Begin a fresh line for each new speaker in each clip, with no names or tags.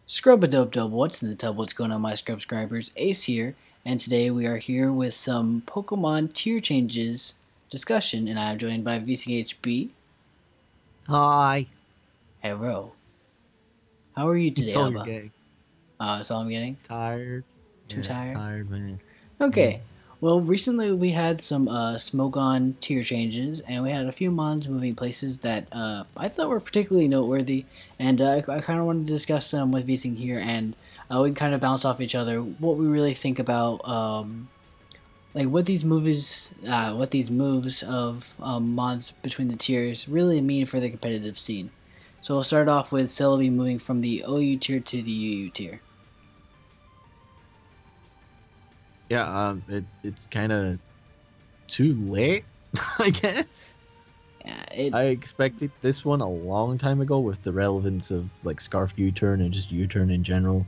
Scrub a dub dub, what's in the tub? What's going on, my subscribers? Ace here, and today we are here with some Pokemon tier changes discussion, and I'm joined by Vsing HB.
Hi.
Hello. How are you today,
It's all you're
Alba?
getting.
That's all I'm getting?
Tired.
Too
Yeah,
tired?
tired, man.
Okay.
Mm.
Well, recently we had some Smogon tier changes, and we had a few mons moving places that I thought were particularly noteworthy, and I kind of wanted to discuss them with Vsing here, and we can kind of bounce off each other what we really think about like what these moves of mods between the tiers really mean for the competitive scene. So we'll start off with Celebi moving from the OU tier to the UU tier.
Yeah, it's kind of too late, I guess.
Yeah,
I expected this one a long time ago with the relevance of like Scarf U-turn and just U-turn in general,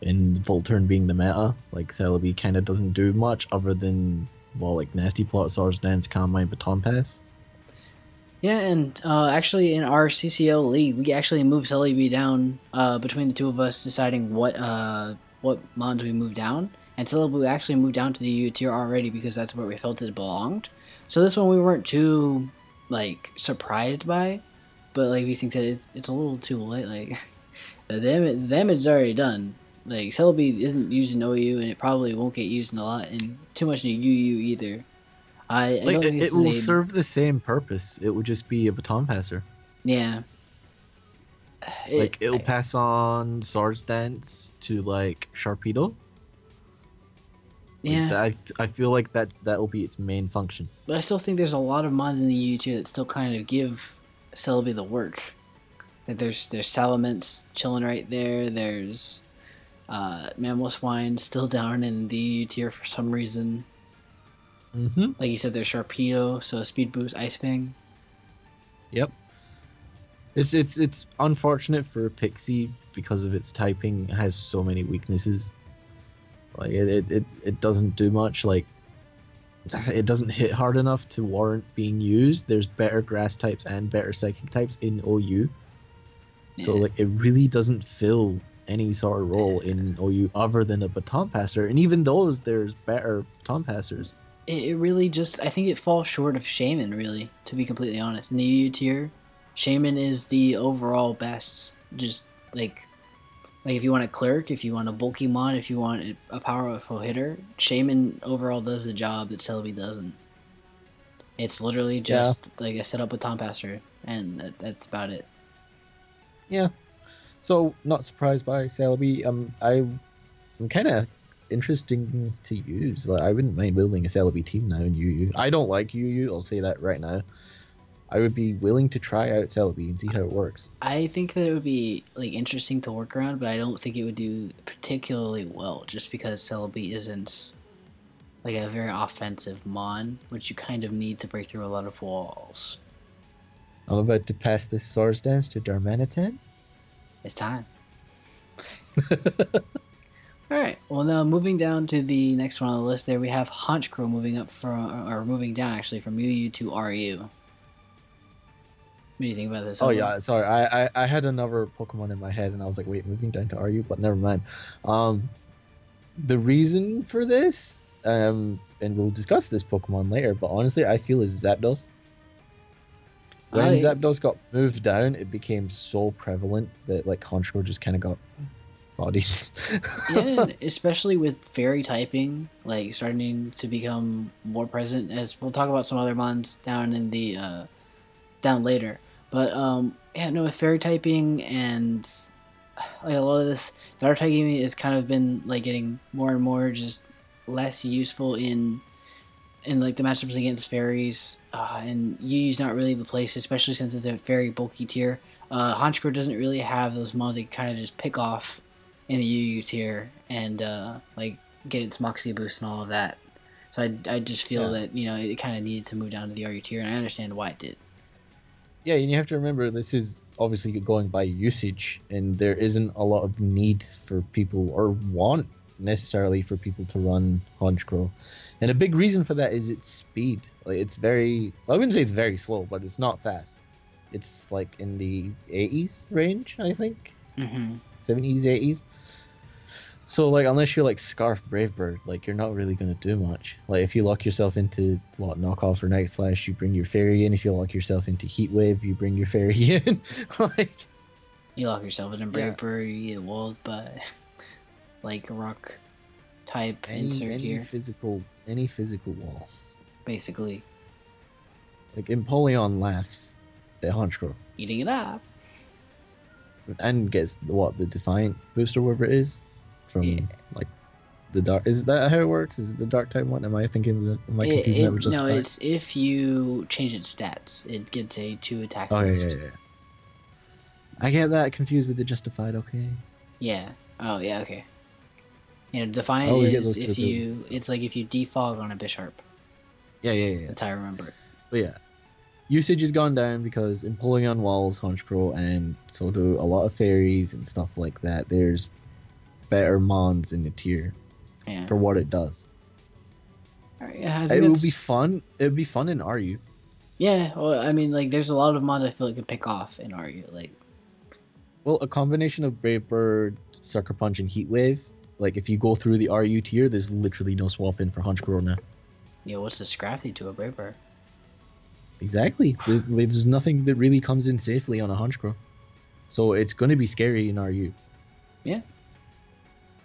and Volt turn being the meta. Like Celebi kind of doesn't do much other than like Nasty Plot, Swords Dance, Calm Mind, Baton Pass.
Yeah, and actually in our CCL league, we actually moved Celebi down between the two of us, deciding what mod we move down. And Celebi actually moved down to the U tier already because that's where we felt it belonged. So this one we weren't too like surprised by, but like Vsing said, it's a little too late. Like the damage is already done. Like Celebi isn't used in OU, and it probably won't get used in a lot and too much in UU either. I
Like
don't think
it
this
will
is a
serve the same purpose. It would just be a baton passer.
yeah.
Like it'll pass on Swords Dance to like Sharpedo.
Yeah,
I feel like that'll be its main function.
but I still think there's a lot of mods in the U tier that still kind of give Celebi the work. Like there's Salamence chilling right there. There's Mamoswine still down in the U tier for some reason.
Mm-hmm.
Like you said, there's Sharpedo, so Speed Boost, Ice Fang.
Yep. It's unfortunate for Pixie because of its typing. It has so many weaknesses. Like it doesn't do much. Like it doesn't hit hard enough to warrant being used. There's better grass types and better psychic types in OU.
Yeah.
So like it really doesn't fill any sort of role in OU other than a baton passer. And even those, there's better baton passers.
It really just, I think it falls short of Shaman, really, to be completely honest. In the UU tier, Shaman is the overall best. Just like if you want a clerk, if you want a bulky mod, if you want a powerful hitter, Shaman overall does the job that Celebi doesn't. It's literally just like a setup with Tom Passer, and that's about it.
Yeah. So not surprised by Celebi. I'm kind of interesting to use. Like I wouldn't mind building a Celebi team now in UU. I don't like UU. I'll say that right now. I would be willing to try out Celebi and see how it works.
I think that it would be like interesting to work around, but I don't think it would do particularly well, just because Celebi isn't like a very offensive mon, which you kind of need to break through a lot of walls.
I'm about to pass this Swords Dance to Darmanitan.
It's time. Alright, well now moving down to the next one on the list there, we have Hodge Crow moving up from, or moving down actually from UU to RU. What do you think about this?
Oh yeah, sorry. I had another Pokemon in my head and I was like, wait, moving down to RU, but never mind. The reason for this, and we'll discuss this Pokemon later, but honestly, I feel is Zapdos. When Zapdos got moved down, it became so prevalent that like Honchkrow just kind of got bodies.
Yeah, especially with fairy typing, like starting to become more present. As we'll talk about some other mons down in the down later. But yeah, no, with fairy typing and like a lot of this dark typing has kind of been like getting more and more just less useful in like the matchups against fairies, and UU's not really the place, especially since it's a very bulky tier. Honchkrow doesn't really have those mons that kind of just pick off in the UU tier and like get its Moxie boost and all of that. So I just feel that it kind of needed to move down to the RU tier, and I understand why it did.
Yeah, and you have to remember this is obviously going by usage, and there isn't a lot of need for people or want necessarily for people to run Honchkrow. And a big reason for that is its speed. Like it's very, I wouldn't say it's very slow, but it's not fast. It's like in the 80s range, I think.
Mm-hmm.
70s, 80s. So, like, unless you're like Scarf Brave Bird, like, you're not really going to do much. Like, if you lock yourself into, Knockoff or Night Slash, you bring your Fairy in. If you lock yourself into Heat Wave, you bring your Fairy in. Like,
you lock yourself in a Brave Bird, you get walled by, like, a rock type insert here.
Any physical wall.
Basically.
Like, Empoleon laughs at Hodge Crow.
Eating it up.
And gets, the Defiant booster, whatever it is. From like the dark, is that how it works? Is it the dark type one? Am I confusing that with just?
No, it's if you change its stats, it gets a 2 attack.
Oh yeah. I get that confused with the Justified. Okay.
Yeah. Oh yeah. Okay. Defiant is if you. It's like if you defog on a Bisharp.
Yeah.
That's how I remember it.
But yeah, usage has gone down because Empoleon walls Hodge Crow, and so do a lot of fairies and stuff like that. There's better mons in the tier for what it does.
Right, yeah,
it will be fun. It would be fun in RU.
Yeah, well, I mean, like, there's a lot of mons I feel like can pick off in RU. Like,
well, a combination of Brave Bird, Sucker Punch, and Heat Wave. Like, if you go through the RU tier, there's literally no swap in for Hodge Crow now.
Yeah, what's the Scrafty to a Brave Bird?
Exactly. There's nothing that really comes in safely on a Hodge Crow. So it's going to be scary in RU.
Yeah.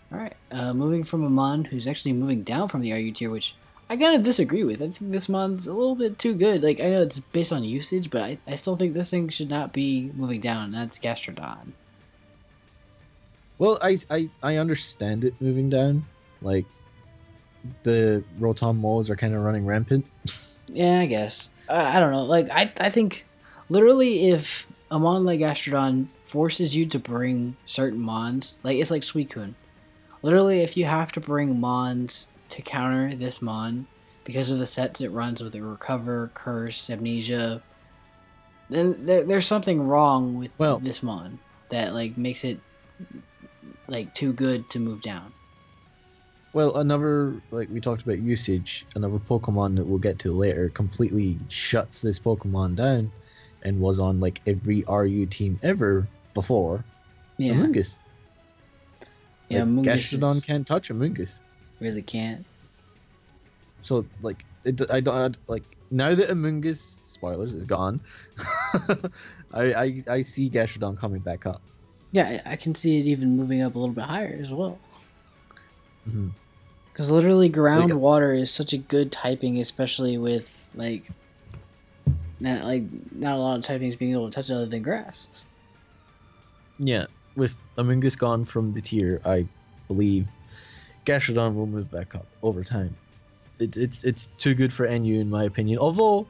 Alright, moving from a mon who's actually moving down from the RU tier, which I kind of disagree with. I think this mon's a little bit too good. Like, I know it's based on usage, but I still think this thing should not be moving down, and that's Gastrodon.
Well, I understand it moving down. Like, the Rotom Moles are kind of running rampant.
Yeah, I guess. I don't know. Like, I think, literally, if a mon like Gastrodon forces you to bring certain mons, like, it's like Suicune. Literally, if you have to bring mons to counter this mon because of the sets it runs with the Recover, Curse, Amnesia, then there's something wrong with this mon that, like, makes it, like, too good to move down.
Well, another, like we talked about usage, another Pokemon that we'll get to later completely shuts this Pokemon down and was on, like, every RU team ever before.
Yeah.
Amoonguss.
Yeah,
like, Gastrodon can't touch Amoonguss.
Really can't.
So, like, I don't like, now that Amoonguss, spoilers, is gone, I see Gastrodon coming back up.
Yeah, I can see it even moving up a little bit higher as well.
Mm-hmm.
Because literally ground water is such a good typing, especially with, like, not a lot of typings being able to touch other than grass.
Yeah, with Amoonguss gone from the tier, I believe Gastrodon will move back up over time. It's too good for NU in my opinion. Although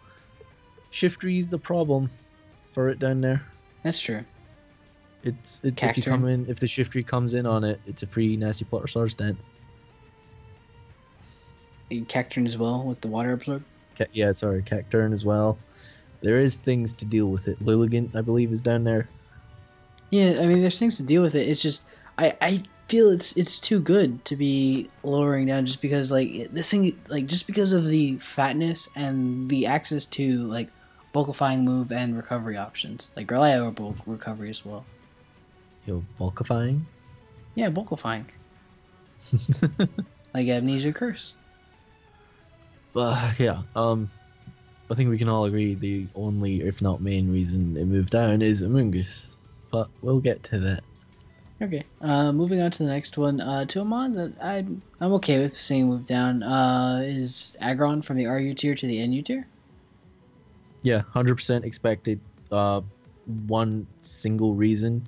Shiftry's the problem for it down there.
That's true.
It's if you come in, if the Shiftry comes in on it, it's a free nasty Plotter dance.
Cacturne as well with the water absorb.
Cacturne as well. There is things to deal with it. Lilligant, I believe, is down there.
Yeah, I mean, there's things to deal with it. It's just I feel it's too good to be lowering down just because, like, this thing, like, just because of the fatness and the access to, like, bulkifying move and recovery options, like reliable recovery as well.
Yo, bulkifying?
Yeah, bulkifying. Like Amnesia Curse.
Yeah, I think we can all agree the only, if not main reason it moved down is Amoonguss. But we'll get to that.
Okay, moving on to the next one, to a mon that I'm okay with seeing move down, is Agron from the RU tier to the NU tier.
Yeah, 100% expected. One single reason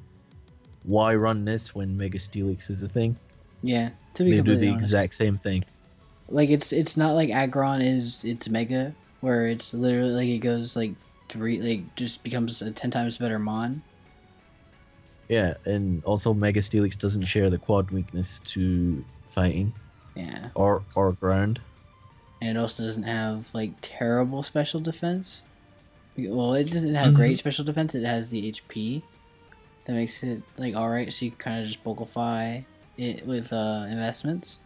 why run this when Mega Steelix is a thing.
Yeah, to be
they
completely
do the
honest.
exact same thing.
Like, it's not like Agron it's Mega, where it's literally like it goes like just becomes a 10 times better mon.
Yeah, and also Mega Steelix doesn't share the quad weakness to fighting.
Yeah.
Or ground.
And it also doesn't have, like, terrible special defense. Well, it doesn't have great special defense. It has the HP that makes it, like, alright. So you can kind of just bulkify it with investments.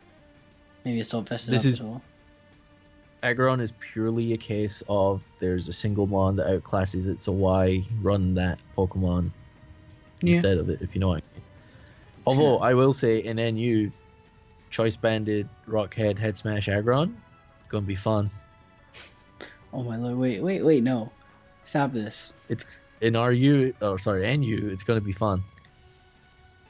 Maybe Assault Vest it up as well.
Agron is purely a case of there's a single mon that outclasses it, so why run that Pokemon instead of it, if you know what I mean. Although I will say in NU, Choice Banded, Rockhead, Head Smash, Agron, gonna be fun.
Oh my lord! Wait! No, stop this.
It's in RU. Oh, sorry, NU. It's gonna be fun.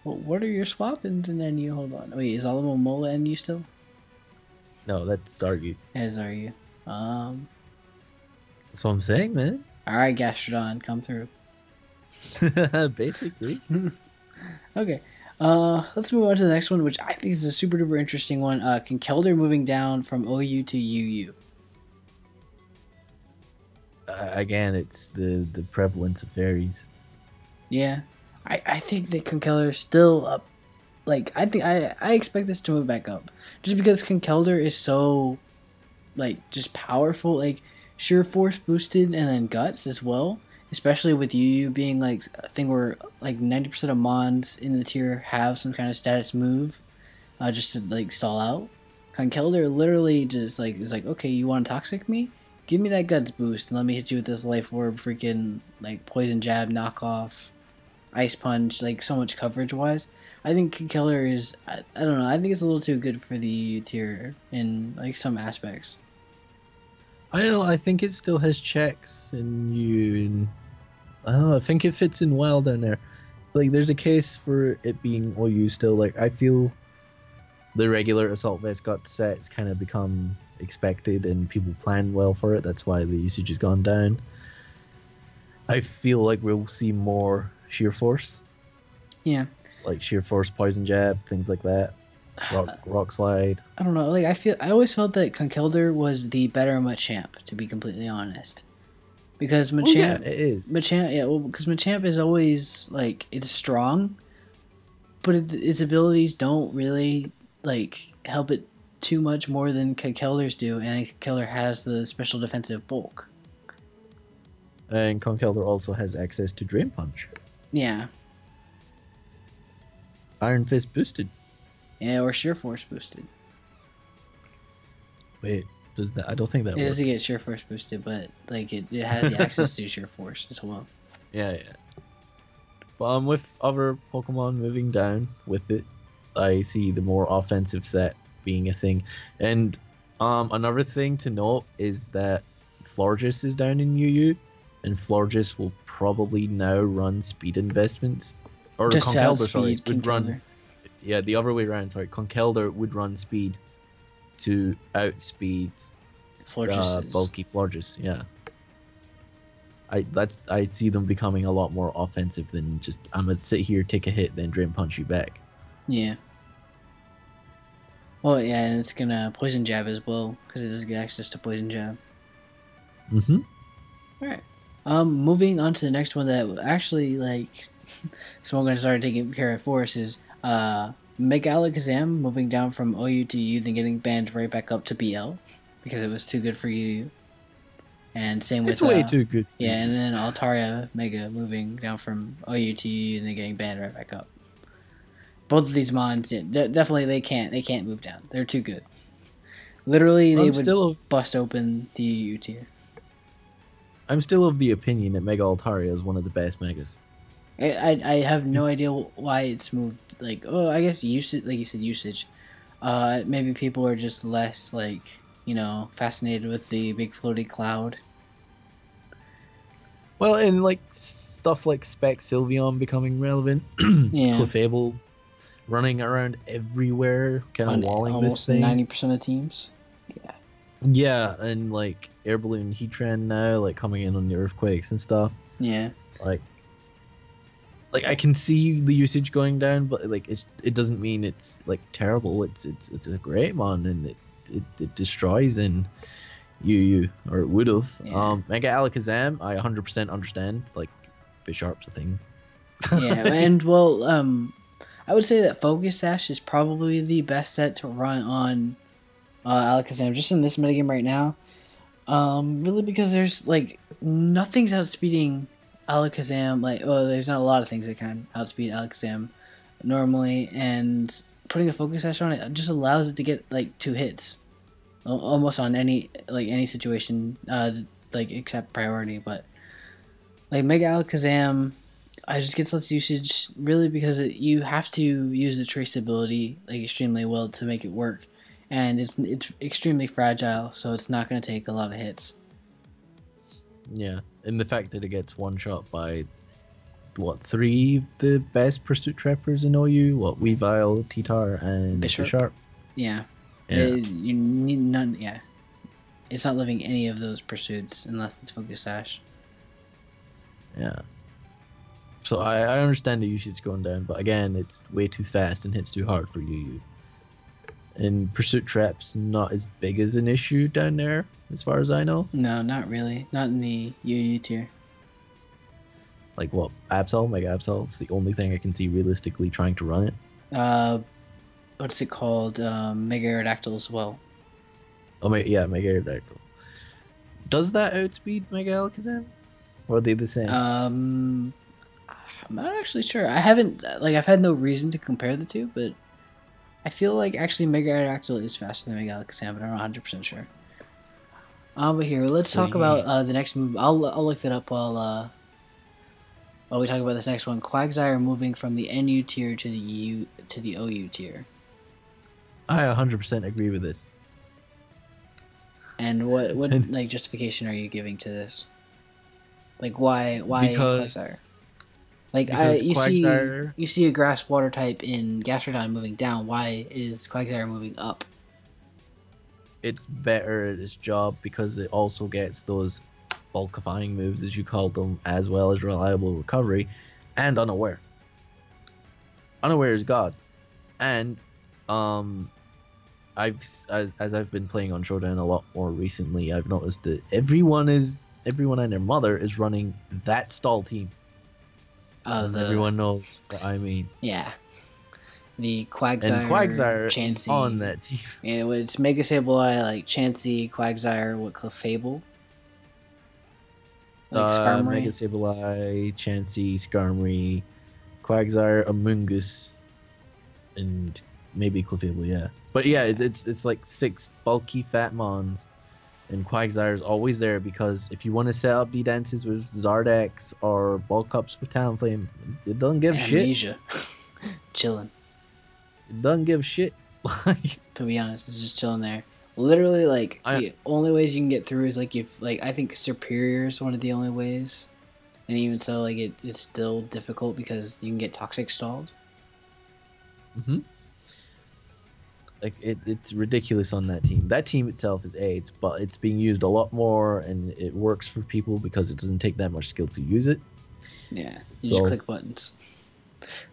Well, what are your swap-ins in NU? Hold on. Wait, is Alamo Mola NU still?
No, that's RU.
That is RU.
That's what I'm saying, man.
All right, Gastrodon, come through.
Basically.
Okay. Let's move on to the next one, which I think is a super duper interesting one. Can Kelder moving down from OU to UU?
Again, it's the prevalence of fairies.
Yeah, I think that Conkeldurr is still up. Like, I expect this to move back up, just because Conkeldurr is so, like, just powerful. Like, Sheer Force boosted and then Guts as well. Especially with UU being like a thing where like 90% of mons in the tier have some kind of status move, just to like stall out. Conkeldurr literally just like is like, okay, you want to toxic me? Give me that Guts boost and let me hit you with this Life Orb, freaking like Poison Jab, knockoff, Ice Punch, like so much coverage wise. I think Conkeldurr is I don't know. I think it's a little too good for the UU tier in like some aspects.
I don't know. I think it still has checks in you. I don't know. I think it fits in well down there. Like, there's a case for it being OU still. Like, I feel the regular Assault Vest got sets kind of become expected and people planned well for it. That's why the usage has gone down. I feel like we'll see more Sheer Force.
Yeah.
Like Sheer Force, Poison Jab, things like that. Rock Slide.
I don't know. Like, I always felt that Conkeldurr was the better Machamp, to be completely honest. Because Machamp,
yeah, it is.
Machamp, yeah, well, because Machamp is always like it's strong, but its abilities don't really like help it too much more than Conkeldurr's do, and Conkeldurr has the special defensive bulk.
And Conkeldurr also has access to Drain Punch.
Yeah.
Iron Fist boosted.
Yeah, or Sheer Force boosted.
Wait, does that? I don't think that works.
It doesn't get Sheer Force boosted, but like it has the access to Sheer Force as well.
Yeah. But with other Pokemon moving down with it, I see the more offensive set being a thing. And another thing to note is that Florges is down in UU, and Florges will probably now run speed investments. Or Conkeldurr, sorry, would run. Yeah, the other way around. Sorry, Conkeldurr would run speed to outspeed bulky Florges. Yeah, I see them becoming a lot more offensive than just I'm gonna sit here, take a hit, then Drain Punch you back.
Yeah. Well, yeah, and it's gonna Poison Jab as well because it does get access to Poison Jab.
Mm-hmm.
All right. Moving on to the next one that actually like Smogon started taking care of for us is Mega Alakazam moving down from OU to U, then getting banned right back up to BL because it was too good for UU. And same with
it's way too good.
Yeah, and then Altaria Mega moving down from OU to UU and then getting banned right back up. Both of these mons, definitely they can't move down. They're too good. Literally, they would bust open the UU tier.
I'm still of the opinion that Mega Altaria is one of the best Megas.
I have no idea why it's moved. Like, oh, I guess usage, like you said, usage. Maybe people are just less like, fascinated with the big floaty cloud.
Well, and like stuff like Spec Sylveon becoming relevant.
Yeah.
Clefable running around everywhere, kind of walling this thing.
Almost 90% of teams. Yeah.
Yeah, and like Air Balloon Heatran now, like coming in on the earthquakes and stuff.
Yeah.
Like I can see the usage going down, but like it doesn't mean it's like terrible. It's a great mon, and it destroys in UU, or it would have.
Yeah.
Mega Alakazam, I 100% understand. Like Bisharp's a thing.
Yeah, and well, I would say that Focus Sash is probably the best set to run on Alakazam just in this metagame right now. Really because there's like nothing's outspeeding Alakazam. Like, there's not a lot of things that can outspeed Alakazam normally, and putting a Focus Sash on it just allows it to get like 2 hits almost on any situation, like except priority. But like Mega Alakazam, I just get less usage really because you have to use the traceability like extremely well to make it work, and it's extremely fragile, so it's not going to take a lot of hits.
Yeah, and the fact that it gets one shot by what, 3 of the best pursuit trappers in OU? What, Weavile, T-Tar, and Bisharp?
Yeah.
Yeah.
You need none. Yeah. It's not living any of those pursuits unless it's Focus Sash.
Yeah. So I understand the usage going down, but again, it's way too fast and hits too hard for UU. And Pursuit Trap's not as big as an issue down there, as far as I know.
No, not really. Not in the UU tier.
Like what? Absol? Mega Absol? It's the only thing I can see realistically trying to run it.
What's it called? Mega Aerodactyl as well.
Oh, yeah, Mega Aerodactyl. Does that outspeed Mega Alakazam? Or are they the same?
I'm not actually sure. I haven't, I've had no reason to compare the two, but I feel like actually Mega Aerodactyl is faster than Mega Alakazam, but I'm not 100% sure. But here, let's talk about the next move. I'll look that up while we talk about this next one. Quagsire moving from the NU tier to the OU tier.
I 100% agree with this.
And what like justification are you giving to this? Like why Quagsire? Like you see a grass water type in Gastrodon moving down. Why is Quagsire moving up?
It's better at its job because it also gets those bulkifying moves, as you called them, as well as reliable recovery and unaware. Unaware is God. And as I've been playing on Showdown a lot more recently, I've noticed that everyone and their mother is running that stall team. Everyone knows what I mean.
Yeah. The Quagsire,
and Quagsire
Chansey
is on that team.
Yeah, it's Mega Sableye, like Chansey, Quagsire, Clefable? Like Skarmory?
Mega Sableye, Chansey, Skarmory, Quagsire, Amoonguss, and maybe Clefable, yeah. But yeah, it's like 6 bulky fat mons, and Quagsire is always there because if you want to set up D-dances with Zardex or bulk ups with Talonflame, it doesn't give
Amnesia.
shit.
Chilling.
It doesn't give shit.
To be honest, it's just chilling there. Literally, the only ways you can get through is I think Superior is one of the only ways, and even so, it's still difficult because you can get Toxic stalled.
Mm-hmm. Like it's ridiculous on that team. That team itself is AIDS, but it's being used a lot more, and it works for people because it doesn't take that much skill to use it.
Yeah, you just click buttons.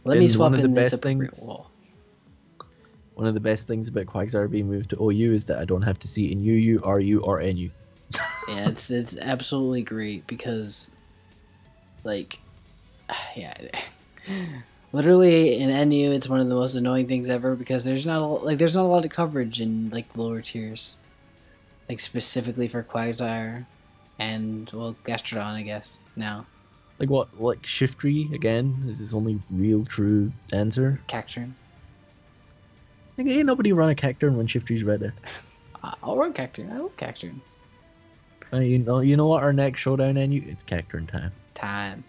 Let me swap in this appropriate wall.
One of the best things about Quagsire being moved to OU is that I don't have to see it in UU, RU, or NU.
Yeah, it's absolutely great because, literally in NU, it's one of the most annoying things ever because there's not a lot of coverage in the lower tiers, specifically for Quagsire, and Gastrodon, I guess now.
Like Shiftry again is his only real true answer.
Cacturne.
Ain't nobody run a Cacturne when Shiftry's right there.
I'll run Cacturne. I love Cacturne.
You know what? Our next showdown NU, it's Cacturne time.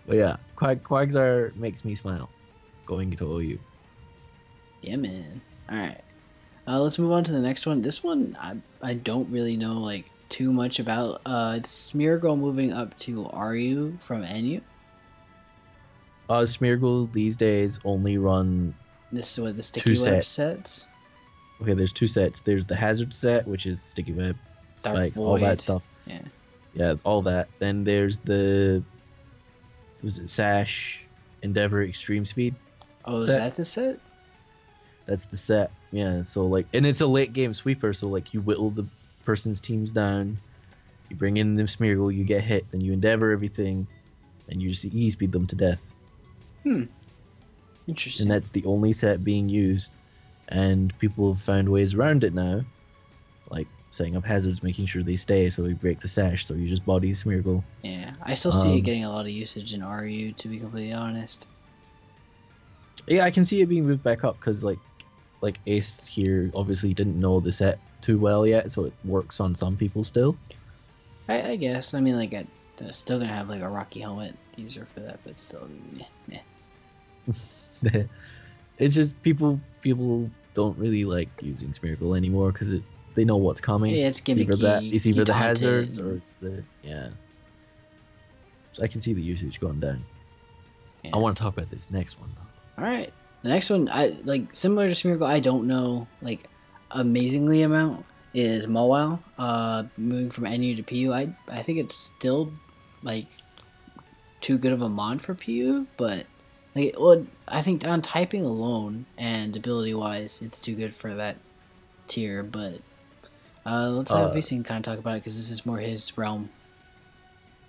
But yeah, Quagsire makes me smile going to OU.
Yeah, man. Alright. Let's move on to the next one. This one, I don't really know, too much about. It's Smeargle moving up to RU from NU.
Smeargle these days only run...
This is what the Sticky Web sets?
Okay, there's 2 sets. There's the Hazard set, which is Sticky Web, Spikes, all that stuff.
Yeah.
Yeah, all that. Then there's was it Sash, Endeavor, Extreme Speed?
Oh, set? Is that the set?
That's the set, yeah. So, and it's a late game sweeper, so, you whittle the person's teams down, you bring in the Smeargle, you get hit, then you Endeavor everything, and you just E-speed them to death.
Interesting.
And that's the only set being used, and people have found ways around it now, setting up hazards, making sure they stay, so we break the Sash, so you just body Smeargle.
Yeah, I still see it getting a lot of usage in RU, to be completely honest.
Yeah, I can see it being moved back up, because, Ace here obviously didn't know the set too well yet, so it works on some people still.
I guess. I mean, They're still gonna have like a Rocky Helmet user for that, but still, meh.
It's just people don't really like using Smeargle anymore because they know what's coming.
Yeah, it's gimmicky.
It's either the hazards or it's the So I can see the usage going down. Yeah. I want to talk about this next one though.
All right, the next one, I like similar to Smeargle. I don't know like amazingly amount is Mawile. Moving from NU to PU, I think it's still like too good of a mod for PU, but like, well, I think on typing alone and ability wise, it's too good for that tier. But let's have Vsing kind of talk about it because this is more his realm.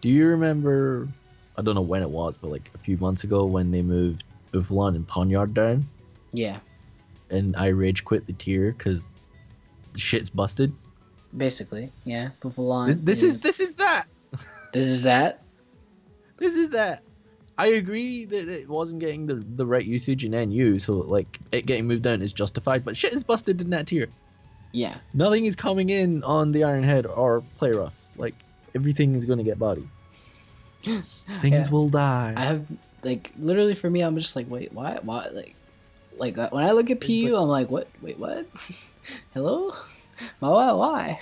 Do you remember? I don't know when it was, but like a few months ago when they moved Buffalon and Ponyard down.
Yeah.
And I rage quit the tier because the shit's busted.
Basically, yeah. Buffalon.
This is that.
This is that.
This is that. I agree that it wasn't getting the right usage in NU, so like it getting moved down is justified. But shit is busted in that tier.
Yeah.
Nothing is coming in on the Iron Head or Play Rough. Like everything is going to get bodied. Things will die.
I have like literally for me, I'm just like, wait, why? Like when I look at PU, I'm like, what? Wait, what? Hello, Mawile, why?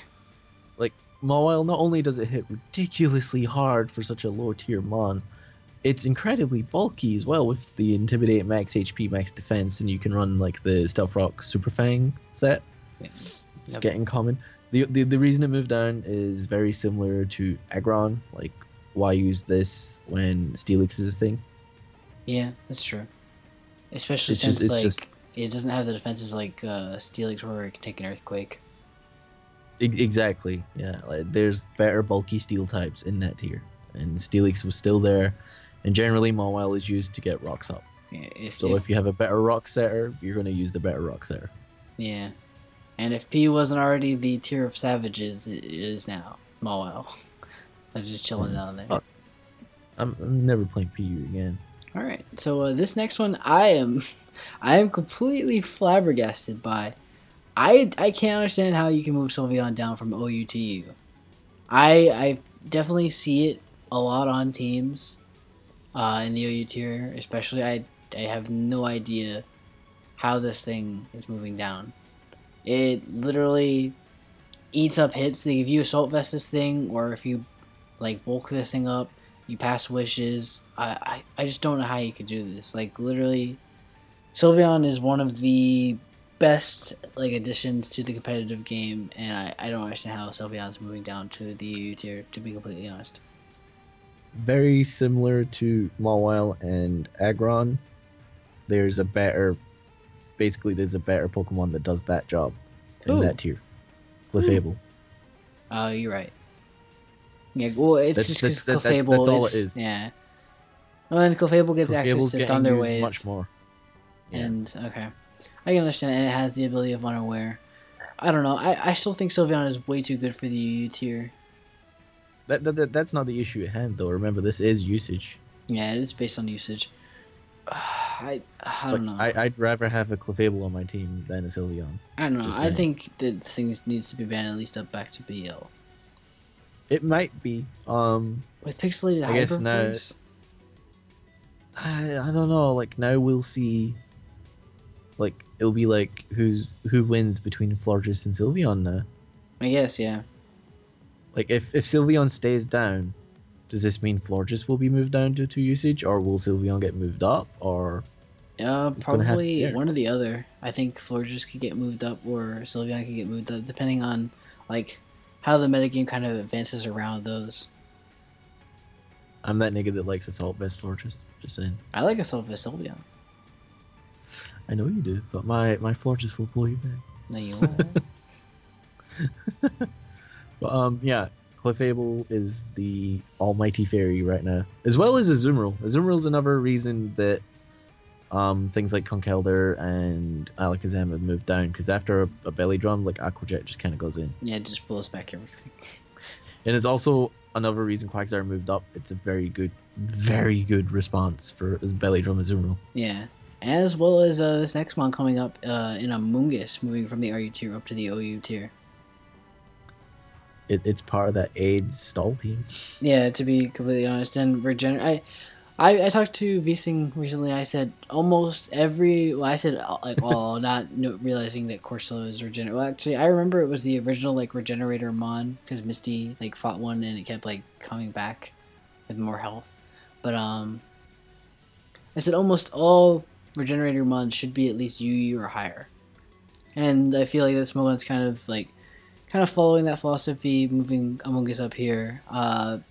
Like Mawile, not only does it hit ridiculously hard for such a low tier mon, it's incredibly bulky as well with the Intimidate max HP, max defense, and you can run like the Stealth Rock Super Fang set. Yeah. It's getting common. The reason it moved down is very similar to Agron. Like, why use this when Steelix is a thing?
Yeah, that's true. Especially since it doesn't have the defenses like Steelix where it can take an Earthquake.
Exactly. Yeah, like, there's better bulky steel types in that tier, and Steelix was still there. And generally, Mawile is used to get rocks up. Yeah, if you have a better rock setter, you're going to use the better rock setter.
Yeah. And if P wasn't already the tier of savages, it is now. Mawile. I'm just chilling down there.
I'm never playing PU again.
Alright, so this next one I am completely flabbergasted by. I can't understand how you can move Sylveon down from OU to U. I definitely see it a lot on teams in the OU tier, especially. I have no idea how this thing is moving down. It literally eats up hits. Like if you Assault Vest this thing, or if you like bulk this thing up, you pass wishes. I just don't know how you could do this. Like literally, Sylveon is one of the best like additions to the competitive game, and I don't understand how Sylveon's moving down to the EU tier, to be completely honest.
Very similar to Mawile and Agron. There's a better Pokemon that does that job in that tier. Clefable.
Oh, you're right. Yeah, well, it's just because Clefable
that's all it is.
Yeah. Well, and Clefable gets access to Thunder Wave.
Much more.
Yeah. And, okay. I can understand, and it has the ability of Unaware. I don't know. I still think Sylveon is way too good for the UU tier.
That's not the issue at hand, though. Remember, this is usage.
Yeah, it is based on usage. I don't know.
I'd rather have a Clefable on my team than a Sylveon.
I don't know. I think that things needs to be banned at least up back to BL.
It might be.
With pixelated
I guess now. I don't know. Like now we'll see. Like it'll be like who wins between Florges and Sylveon now.
I guess, yeah.
Like if Sylveon stays down, does this mean Florges will be moved down to 2 usage, or will Sylveon get moved up, or?
Probably one or the other. I think Florges could get moved up, or Sylveon could get moved up, depending on like how the metagame kind of advances around those.
I'm that nigga that likes Assault Vest Florges. Just saying.
I like Assault Vest Sylveon.
I know you do, but my Florges will blow you back.
No, you won't.
But yeah, Clefable is the almighty fairy right now, as well as Azumarill. Azumarill's another reason that things like Kelder and Alakazam have moved down, because after a belly drum, like Aqua Jet just kind of goes in.
Yeah, it just blows back everything.
And it's also another reason Quagsire moved up. It's a very good response for belly drum Azumarill.
Yeah, as well as this next one coming up in Amoonguss, moving from the RU tier up to the OU tier.
it's part of that AIDS stall team.
Yeah, to be completely honest, and I talked to Vsing recently. I said almost every. Well, I said like all, not realizing that Corsola is Regenerator. Well, actually, I remember it was the original like Regenerator Mon because Misty like fought one and it kept like coming back with more health. But I said almost all Regenerator Mon should be at least UU or higher, and I feel like this Smogon's kind of following that philosophy, moving Among Us up here. That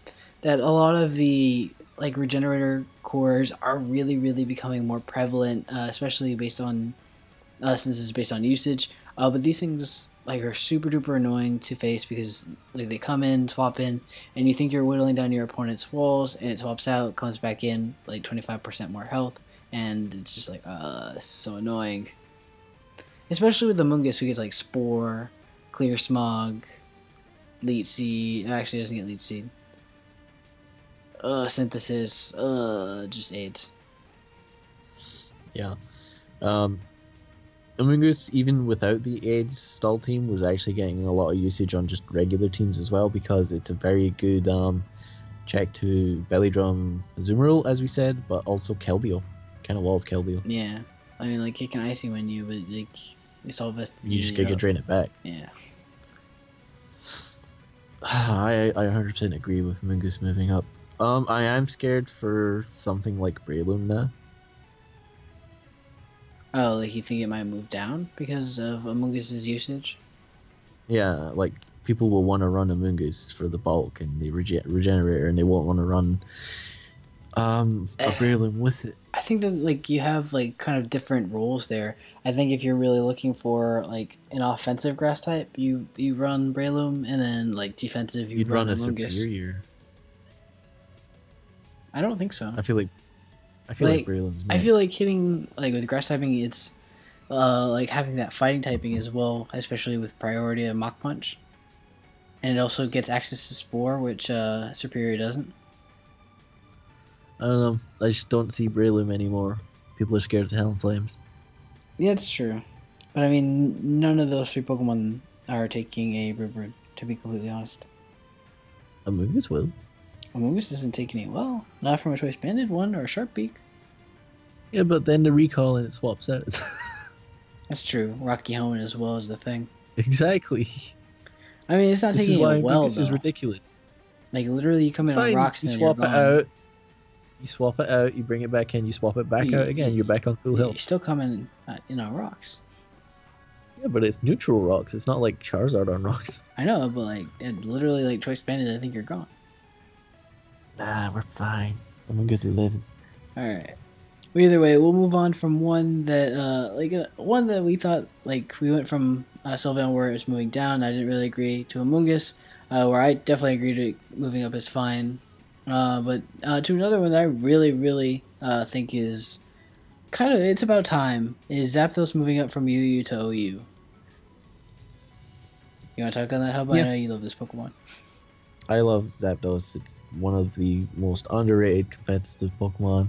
a lot of the like regenerator cores are really becoming more prevalent, especially based on since it's based on usage. But these things like are super duper annoying to face because like they come in, swap in, and you think you're whittling down your opponent's walls, and it swaps out, comes back in like 25% more health, and it's just like this is so annoying. Especially with Among Us, who gets like Spore, Clear Smog, Leech Seed. Actually, it doesn't get Leech Seed. Synthesis. Just AIDS.
Yeah. Among Us, even without the AIDS stall team, was actually getting a lot of usage on just regular teams as well because it's a very good check to Belly Drum Azumarill, as we said, but also Keldeo. Kind of walls Keldeo.
Yeah. I mean, like, it can Icy Wind you, but like, it's all best.
You just gotta drain it back.
Yeah.
I 100% agree with Among Us moving up. I am scared for something like Breloom now.
Oh, like you think it might move down because of Among Us's usage?
Yeah, like people will want to run Among Us for the bulk and the Regenerator, and they won't want to run a Breloom with it.
I think that like you have like kind of different roles there. I think if you're really looking for like an offensive grass type, you run Breloom, and then like defensive
you'd run a
Among Us.
superior.
I don't think so.
I feel like Breloom's
I feel like hitting like with grass typing, it's like having that fighting typing as well, especially with priority of Mach Punch, and it also gets access to Spore, which Superior doesn't.
I don't know. I just don't see Breloom anymore. People are scared of Talonflames.
Yeah, it's true, but I mean, none of those three Pokemon are taking a River. To be completely honest,
Among Us will.
Among Us isn't taking it well. Not from a Choice Banded one or a Sharp Beak.
Yeah, but then the recall and it swaps out.
That's true. Rocky Helmet as well is the thing.
Exactly.
I mean, it's not taking it well,
This
though.
is ridiculous.
Like, literally, you come in on rocks and
you
then
swap
you're
it
gone.
out. You swap it out, you bring it back in, you swap it back out again, you're back on full
You're
health.
still coming in on rocks.
Yeah, but it's neutral rocks. It's not like Charizard on rocks.
I know, but like, literally, like Choice Banded, I think you're gone.
Nah, we're fine. Among Us 11.
Alright. Well, either way, we'll move on from one that, one that we thought, like, we went from Sylveon where it's moving down. I didn't really agree to Among Us, where I definitely agree to moving up is fine. But to another one that I really think is kind of, it's about time, is Zapdos moving up from UU to OU. You want to talk on that, Hub?
Yeah.
I know you love this Pokemon.
I love Zapdos. It's one of the most underrated competitive Pokemon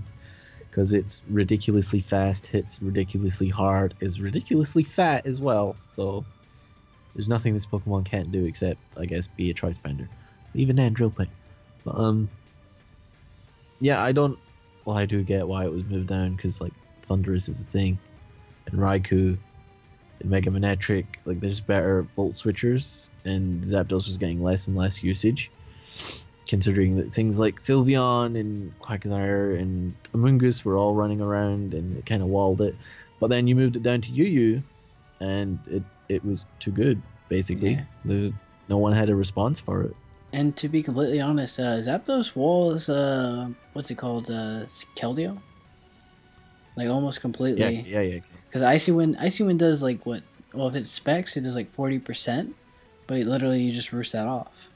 because it's ridiculously fast, hits ridiculously hard, is ridiculously fat as well. So there's nothing this Pokemon can't do except, I guess, be a Tri-Spender. Even then, Drill Peck. But yeah, I do get why it was moved down because like Thundurus is a thing, and Raikou, and Mega Manectric, like there's better Volt Switchers, and Zapdos was getting less and less usage, considering that things like Sylveon and Quagsire and Among Us were all running around and it kind of walled it. But then you moved it down to UU, and it was too good, basically.
Yeah.
No one had a response for it.
And to be completely honest, Zapdos was, what's it called, Keldeo? Like, almost completely.
Yeah.
Because Icy Wind does, like, what? Well, if it's specs, it does, like, 40%. But literally, you just roost that off.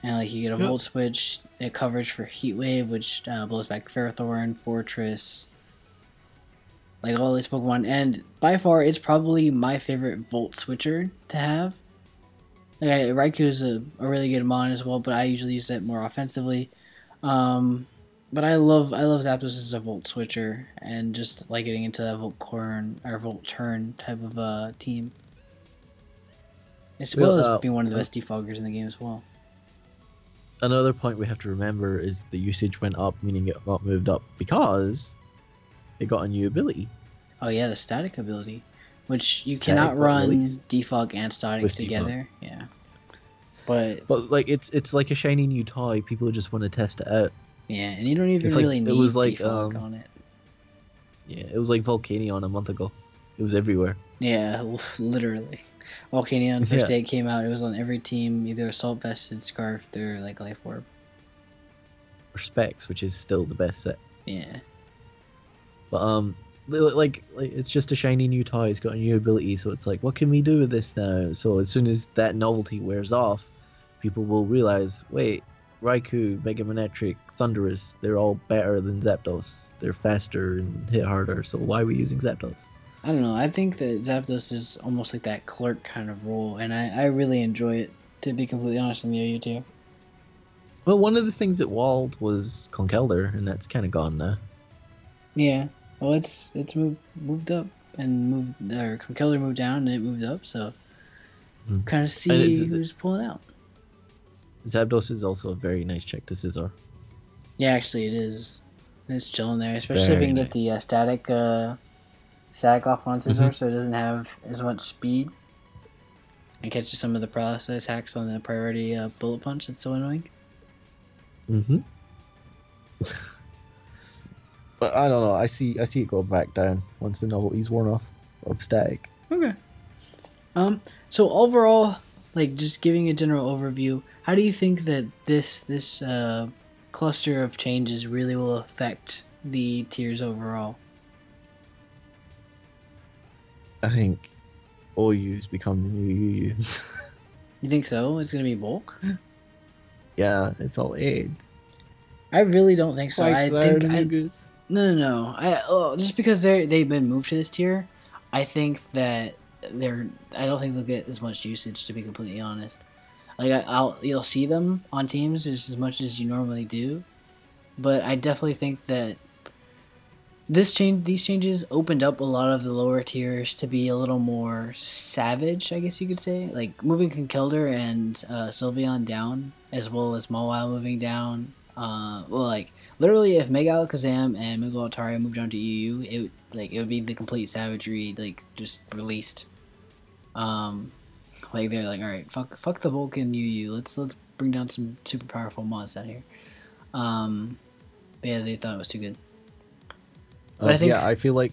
And, like, you get a Volt Switch, a coverage for Heat Wave, which blows back Ferrothorn, Fortress. Like, all these Pokemon. And by far, it's probably my favorite Volt Switcher to have. Like, Raikou is a really good mon as well, but I usually use it more offensively. But I love Zapdos as a Volt Switcher, and just like getting into that Volt Turn type of team. as well as being one of the best defoggers in the game as well.
Another point we have to remember is the usage went up, meaning it got moved up because it got a new ability.
Oh yeah, the static ability, which you cannot run defog and static
with
together.
Defog.
Yeah, but
like it's like a shiny new toy. People just want to test it out.
Yeah, and you don't even really need defog on it.
Yeah, it was like Volcanion a month ago. It was everywhere.
Yeah, literally. Volcanion first day it came out, it was on every team, either Assault Vested, Scarf, or like Life Orb.
Or Specs, which is still the best set.
Yeah.
But like it's just a shiny new toy, it's got a new ability, so it's like, what can we do with this now? So as soon as that novelty wears off, people will realize, wait, Raikou, Mega Manectric, Thundurus, they're all better than Zapdos. They're faster and hit harder, so why are we using Zapdos?
I don't know, I think that Zapdos is almost like that clerk kind of role, and I really enjoy it, to be completely honest, in the OU tier.
Well, one of the things that walled was Kelder, and that's kind of gone now.
Yeah, well, it's moved up, and Kelder moved down, and it moved up, so kind of see who's pulling out.
Zapdos is also a very nice check to Scizor.
Yeah, actually it is. It's chilling there, especially if you can get the static off on Scizor, so it doesn't have as much speed. And catches some of the paralysis hacks on the priority bullet punch. It's so annoying.
But I don't know. I see it go back down once the novelty's worn off of static.
Okay. So overall, like just giving a general overview, how do you think that this cluster of changes really will affect the tiers overall?
I think OU's become the new UU.
You think so? It's gonna be bulk?
Yeah, it's all AIDS.
I really don't think so. I think
no.
Just because they've been moved to this tier, I think that I don't think they'll get as much usage, to be completely honest. Like you'll see them on teams just as much as you normally do, but I definitely think that these changes opened up a lot of the lower tiers to be a little more savage, I guess you could say. Like moving Kelder and Sylveon down, as well as Mawile moving down. Like literally, if Mega Alakazam and Mega Altaria moved down to EU, it would be the complete savagery, like just released. Like they're like, all right, fuck the bulk in UU. Let's bring down some super powerful mods down here. But yeah, they thought it was too good. But I feel like.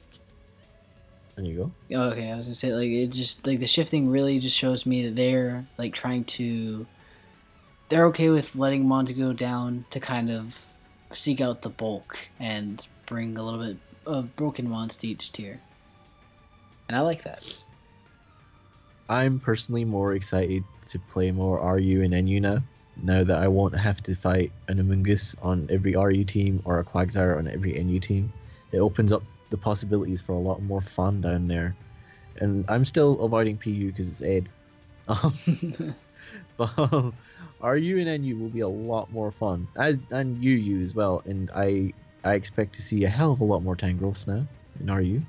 There you go.
Oh, okay, I was gonna say like it just like the shifting really just shows me that they're like trying to. They're okay with letting mods go down to kind of seek out the bulk and bring a little bit of broken mods to each tier, and I like that.
I'm personally more excited to play more RU and NU now that I won't have to fight an Amoonguss on every RU team or a Quagsire on every NU team. It opens up the possibilities for a lot more fun down there. And I'm still avoiding PU because it's AIDS. But RU and NU will be a lot more fun. And UU as well. And I expect to see a hell of a lot more Tangrowths now in RU.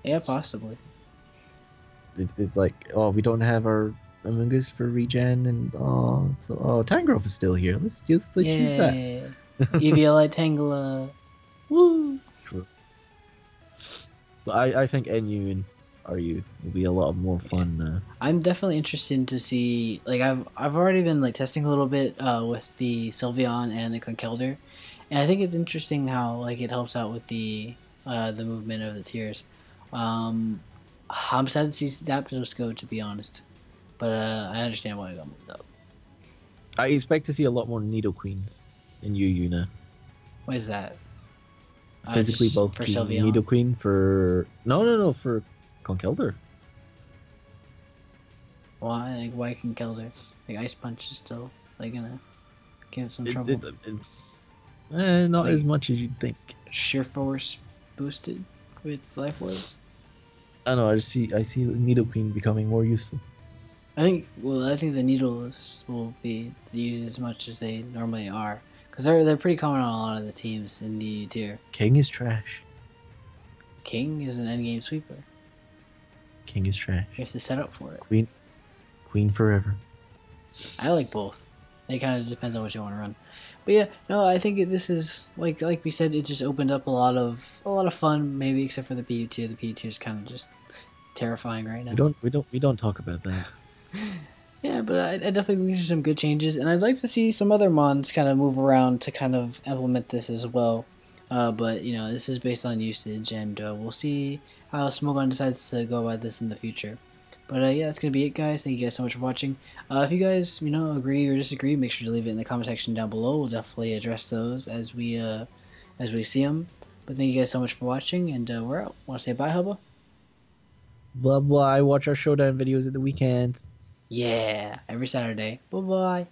Yeah, possibly.
It's like, oh, we don't have our Amoonguss for regen, and Tangrowth is still here. Let's use that.
EVLI Tangela. Woo!
True. But I think NU and RU will be a lot more fun.
I'm definitely interested to see. Like I've already been like testing a little bit with the Sylveon and the Kelder, and I think it's interesting how like it helps out with the movement of the tiers. I'm sad to see Zapdos go, to be honest, but I understand why it got moved up.
I expect to see a lot more Nidoqueens in UU now.
What is that?
Physically both
for Sylveon?
Nidoqueen for for Conkeldurr.
Why? Like why Conkeldurr? Like Ice Punch is still like gonna give some trouble.
Not like, as much as you'd think.
Sheer Force boosted with Life Orb.
I know. I see Nidoqueen becoming more useful.
I think the Needles will be used as much as they normally are, because they're pretty common on a lot of the teams in the tier.
King is trash.
King is an endgame sweeper.
King is trash.
You have to set up for it.
Queen forever.
I like both. It kind of depends on what you want to run. But yeah, no, I think this is like we said, it just opened up a lot of fun. Maybe except for the PU2. The PU2 is kind of just terrifying right now.
We don't talk about that.
Yeah, but I definitely think these are some good changes, and I'd like to see some other mons kind of move around to kind of implement this as well. But you know, this is based on usage, and we'll see how Smogon decides to go about this in the future. But yeah, that's gonna be it, guys. Thank you guys so much for watching. If you guys, you know, agree or disagree, make sure to leave it in the comment section down below. We'll definitely address those as we see them. But thank you guys so much for watching, and we're out. Want to say bye, Hubba?
Blah blah. I watch our showdown videos at the weekends.
Yeah, every Saturday. Bye bye.